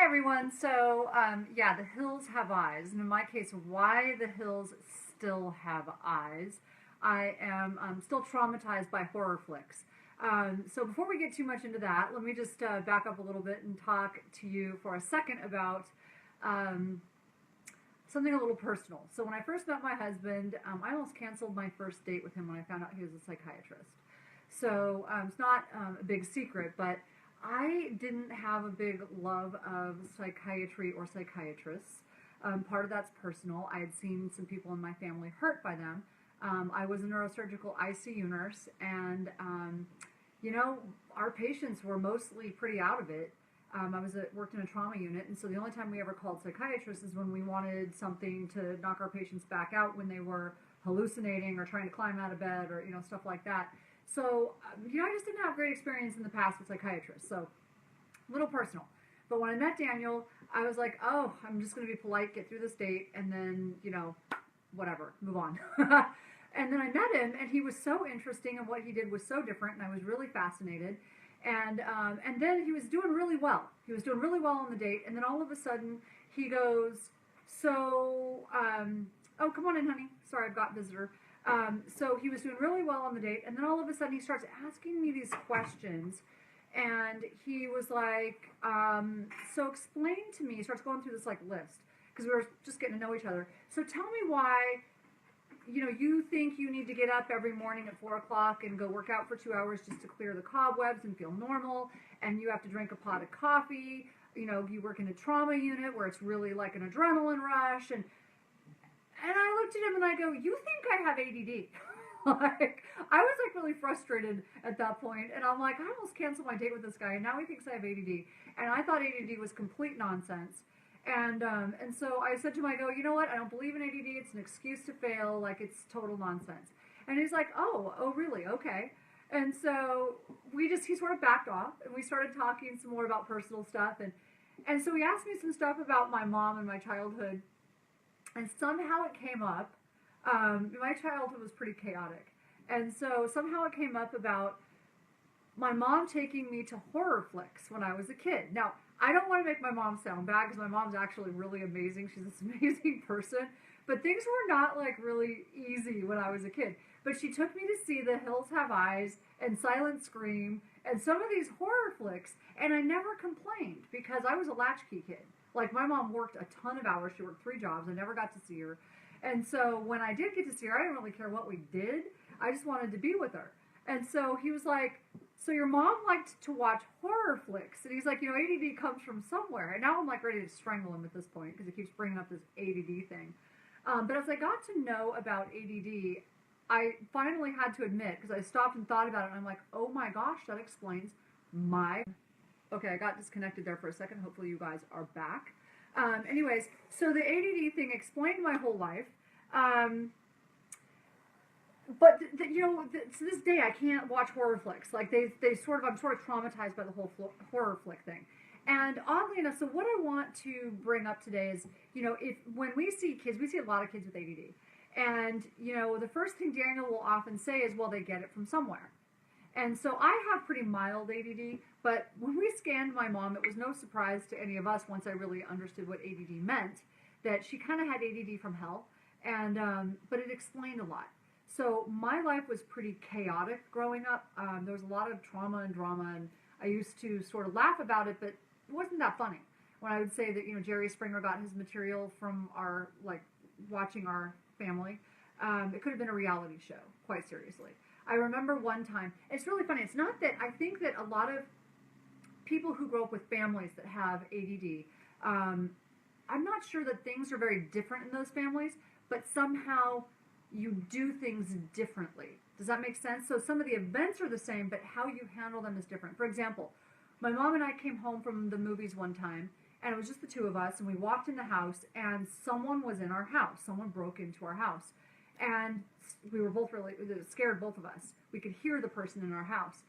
everyone. So, yeah, the hills have eyes. And in my case, why the hills still have eyes. I am still traumatized by horror flicks. So before we get too much into that, let me just back up a little bit and talk to you for a second about something a little personal. So when I first met my husband, I almost canceled my first date with him when I found out he was a psychiatrist. So it's not a big secret, but I didn't have a big love of psychiatry or psychiatrists. Part of that's personal. I had seen some people in my family hurt by them. I was a neurosurgical ICU nurse, and you know, our patients were mostly pretty out of it. I worked in a trauma unit, and so the only time we ever called psychiatrists is when we wanted something to knock our patients back out when they were hallucinating or trying to climb out of bed or stuff like that. So, I just didn't have great experience in the past with psychiatrists, so a little personal. But when I met Daniel, I was like, oh, I'm just going to be polite, get through this date, and then, whatever, move on. And then I met him, and he was so interesting, and what he did was so different, and I was really fascinated. And then he was doing really well. He was doing really well on the date, and then all of a sudden, he goes, so, oh, come on in, honey. Sorry, I've got a visitor. So he was doing really well on the date, and then all of a sudden he starts asking me these questions, and he was like, so explain to me, he starts going through this list, because we were just getting to know each other. So tell me why, you think you need to get up every morning at 4 o'clock and go work out for 2 hours just to clear the cobwebs and feel normal, and you have to drink a pot of coffee, you work in a trauma unit where it's really like an adrenaline rush, and I looked at him and I go, you think I have ADD? I was really frustrated at that point, and I'm like, I almost canceled my date with this guy, and now he thinks I have ADD. And I thought ADD was complete nonsense. And so I said to him, I go, you know what? I don't believe in ADD. It's an excuse to fail. It's total nonsense. And he's like, oh, really? Okay. And so he sort of backed off, and we started talking some more about personal stuff. And so he asked me some stuff about my mom and my childhood. And somehow it came up, my childhood was pretty chaotic, and so somehow it came up about my mom taking me to horror flicks when I was a kid. Now, I don't want to make my mom sound bad, because my mom's actually really amazing. She's this amazing person, but things were not really easy when I was a kid. But she took me to see The Hills Have Eyes and Silent Scream and some of these horror flicks, and I never complained because I was a latchkey kid. My mom worked a ton of hours. She worked 3 jobs. I never got to see her. And so when I did get to see her, I didn't really care what we did. I just wanted to be with her. And so he was like, so your mom liked to watch horror flicks. And he's like, ADD comes from somewhere. And now I'm ready to strangle him at this point because he keeps bringing up this ADD thing. But as I got to know about ADD, I finally had to admit, because I stopped and thought about it, and I'm like, oh my gosh, that explains my... Okay, I got disconnected there for a second. Hopefully you guys are back. Anyways, so the ADD thing explained my whole life. But, to this day, I can't watch horror flicks. I'm sort of traumatized by the whole horror flick thing. And oddly enough, so what I want to bring up today is, when we see kids, we see a lot of kids with ADD. And, the first thing Daniel will often say is, well, they get it from somewhere. And so I have pretty mild ADD, but when we scanned my mom, it was no surprise to any of us once I really understood what ADD meant, that she kind of had ADD from hell, and but it explained a lot. So my life was pretty chaotic growing up. There was a lot of trauma and drama, and I used to sort of laugh about it, but it wasn't that funny. When I would say that, Jerry Springer got his material from our, watching our family, it could have been a reality show, quite seriously. I remember one time, it's really funny, it's not that, I think that a lot of people who grow up with families that have ADD, I'm not sure that things are very different in those families, but somehow you do things differently. Does that make sense? So some of the events are the same, but how you handle them is different. For example, my mom and I came home from the movies one time, and it was just the two of us, and we walked in the house, and someone was in our house. Someone broke into our house. And we were both it scared both of us. We could hear the person in our house.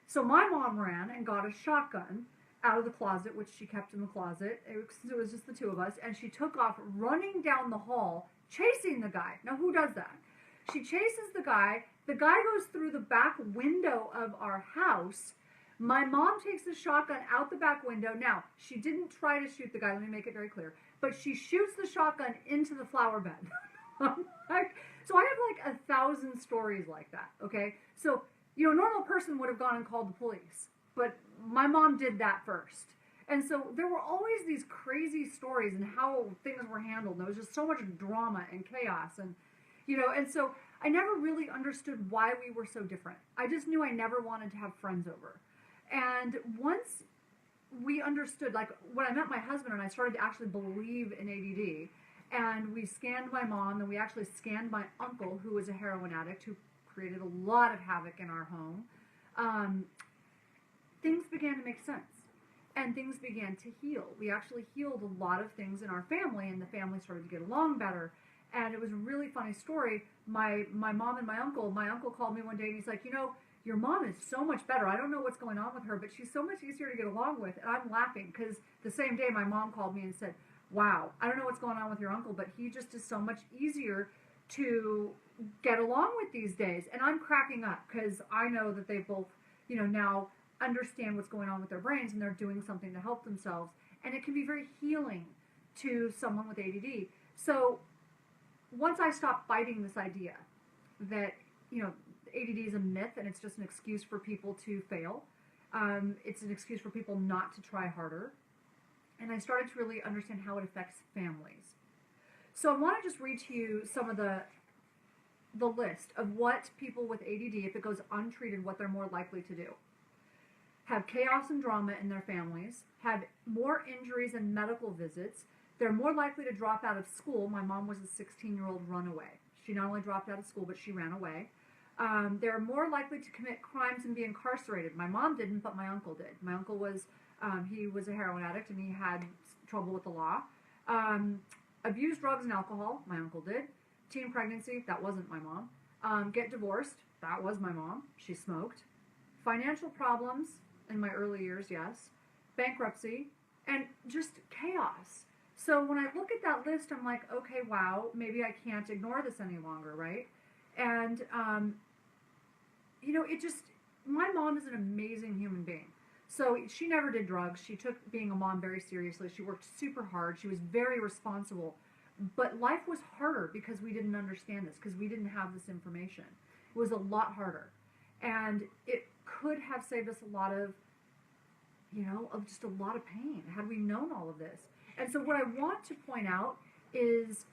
So my mom ran and got a shotgun out of the closet, which she kept in the closet. It was just the two of us. And she took off running down the hall, chasing the guy. Now, who does that? She chases the guy. The guy goes through the back window of our house, My mom takes the shotgun out the back window. Now, she didn't try to shoot the guy, let me make it very clear, but she shoots the shotgun into the flower bed. So I have like 1,000 stories like that, okay? So, a normal person would have gone and called the police, but my mom did that first. And so there were always these crazy stories and how things were handled. There was just so much drama and chaos. And, and so I never really understood why we were so different. I just knew I never wanted to have friends over. And once we understood, like when I met my husband and I started to actually believe in A.D.D, and we scanned my mom and we actually scanned my uncle, who was a heroin addict, who created a lot of havoc in our home, things began to make sense. And things began to heal. We actually healed a lot of things in our family, and the family started to get along better. And it was a really funny story. My mom and my uncle called me one day and he's like, your mom is so much better. I don't know what's going on with her, but she's so much easier to get along with. And I'm laughing because the same day my mom called me and said, wow, I don't know what's going on with your uncle, but he just is so much easier to get along with these days. And I'm cracking up because I know that they both, now understand what's going on with their brains and they're doing something to help themselves. And it can be very healing to someone with ADD. So once I stopped fighting this idea that, ADD is a myth and it's just an excuse for people to fail, it's an excuse for people not to try harder, and I started to really understand how it affects families. So I want to just read to you some of the list of what people with ADD, if it goes untreated, what they're more likely to do. Have chaos and drama in their families, have more injuries and medical visits. They're more likely to drop out of school. My mom was a 16-year-old runaway. She not only dropped out of school, but she ran away. They're more likely to commit crimes and be incarcerated. My mom didn't, but my uncle did. My uncle was, he was a heroin addict and he had trouble with the law. Abuse drugs and alcohol. My uncle did. Teen pregnancy. That wasn't my mom. Get divorced. That was my mom. She smoked. Financial problems. In my early years, yes. Bankruptcy, and just chaos. So when I look at that list, I'm like, okay, wow, maybe I can't ignore this any longer, right? And, my mom is an amazing human being. So she never did drugs. She took being a mom very seriously. She worked super hard. She was very responsible. But life was harder because we didn't understand this, because we didn't have this information. It was a lot harder. And it could have saved us a lot of, just a lot of pain had we known all of this. And so what I want to point out is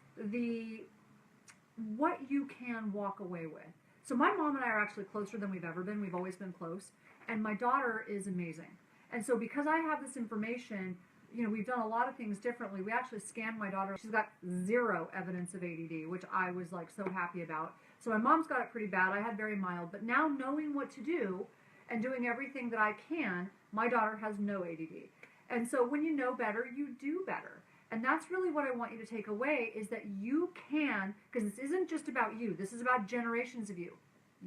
what you can walk away with. So my mom and I are actually closer than we've ever been. We've always been close. And my daughter is amazing. And so because I have this information, we've done a lot of things differently. We actually scanned my daughter. She's got 0 evidence of ADD, which I was like so happy about. So my mom's got it pretty bad. I had very mild. But now knowing what to do and doing everything that I can, my daughter has no ADD. And so when you know better, you do better. And that's really what I want you to take away, is that you can, because this isn't just about you, this is about generations of you.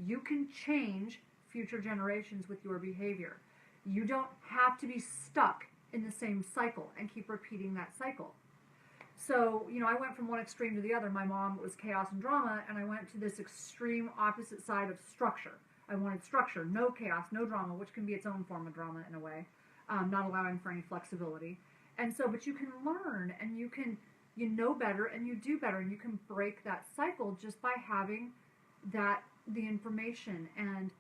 You can change future generations with your behavior. You don't have to be stuck in the same cycle and keep repeating that cycle. So, I went from one extreme to the other. My mom was chaos and drama, and I went to this extreme opposite side of structure. I wanted structure, no chaos, no drama, which can be its own form of drama in a way, not allowing for any flexibility. And so, but you can learn, and you know better, and you do better, and you can break that cycle just by having the information, and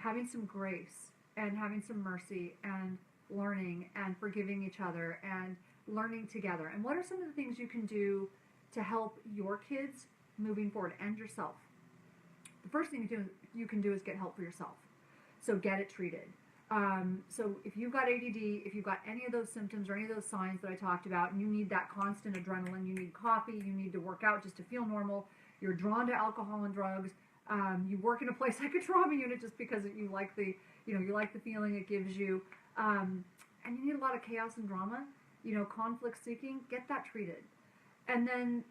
having some grace, and having some mercy, and learning, and forgiving each other, and learning together. And what are some of the things you can do to help your kids moving forward and yourself? The first thing you can do is get help for yourself. So get it treated. So if you've got ADD, if you've got any of those symptoms or any of those signs that I talked about, and you need that constant adrenaline, you need coffee, you need to work out just to feel normal, you're drawn to alcohol and drugs, you work in a place like a trauma unit just because you like the feeling it gives you, and you need a lot of chaos and drama, conflict seeking, get that treated. And then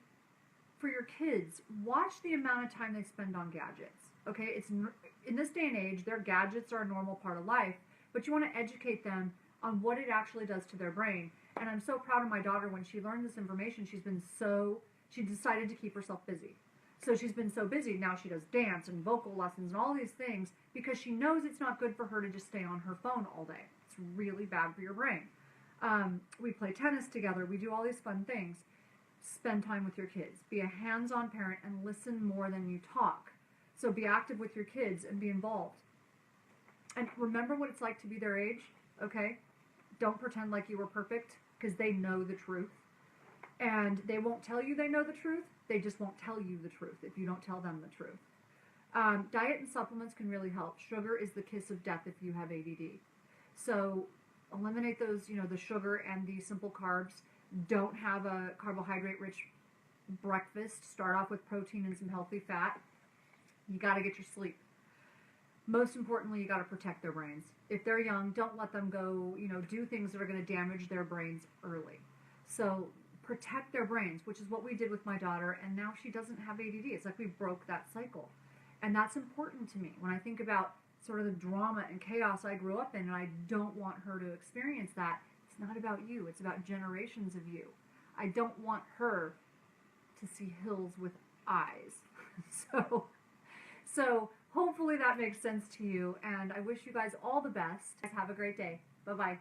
for your kids, watch the amount of time they spend on gadgets. Okay, it's in this day and age, their gadgets are a normal part of life, but you want to educate them on what it actually does to their brain. And I'm so proud of my daughter. When she learned this information, she decided to keep herself busy. So she's been so busy. Now she does dance and vocal lessons and all these things because she knows it's not good for her to just stay on her phone all day. It's really bad for your brain. We play tennis together. We do all these fun things. Spend time with your kids. Be a hands-on parent and listen more than you talk. So be active with your kids and be involved. And remember what it's like to be their age, okay? Don't pretend like you were perfect, because they know the truth. And they won't tell you they know the truth. They just won't tell you the truth if you don't tell them the truth. Diet and supplements can really help. Sugar is the kiss of death if you have ADD. So eliminate those, the sugar and the simple carbs. Don't have a carbohydrate-rich breakfast. Start off with protein and some healthy fat. You got to get your sleep. Most importantly, you got to protect their brains. If they're young, don't let them go, do things that are going to damage their brains early. So protect their brains, which is what we did with my daughter, and now she doesn't have ADD. It's like we broke that cycle. And that's important to me. When I think about sort of the drama and chaos I grew up in, and I don't want her to experience that, it's not about you. It's about generations of you. I don't want her to see hills with eyes. So hopefully that makes sense to you, and I wish you guys all the best. Have a great day. Bye-bye.